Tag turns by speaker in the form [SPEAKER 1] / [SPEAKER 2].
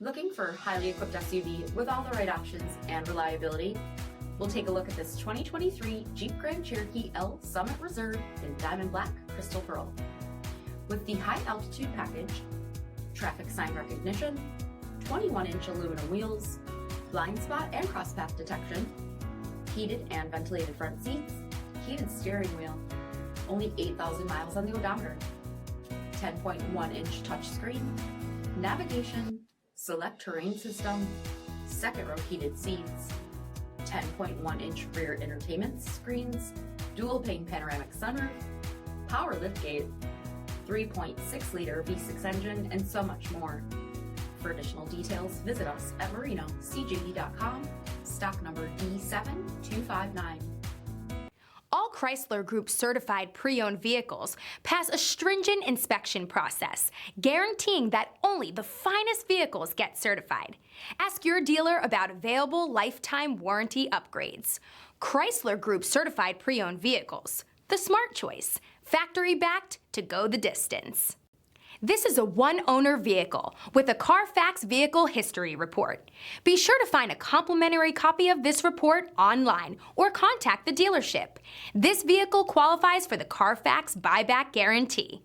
[SPEAKER 1] Looking for a highly equipped SUV with all the right options and reliability? We'll take a look at this 2023 Jeep Grand Cherokee L Summit Reserve in Diamond Black Crystal Pearl. With the high altitude package, traffic sign recognition, 21-inch aluminum wheels, blind spot and crosspath detection, heated and ventilated front seats, heated steering wheel, only 8,000 miles on the odometer, 10.1-inch touchscreen, navigation, SELEC-TERRAIN system, second row heated seats, 10.1-inch rear entertainment screens, dual pane panoramic sunroof, power liftgate, 3.6-liter V6 engine, and so much more. For additional details, visit us at marinocjd.com, stock number D7259.
[SPEAKER 2] All Chrysler Group certified pre-owned vehicles pass a stringent inspection process, guaranteeing that only the finest vehicles get certified. Ask your dealer about available lifetime warranty upgrades. Chrysler Group certified pre-owned vehicles, the smart choice, factory backed to go the distance. This is a one-owner vehicle with a CARFAX vehicle history report. Be sure to find a complimentary copy of this report online or contact the dealership. This vehicle qualifies for the CARFAX buyback guarantee.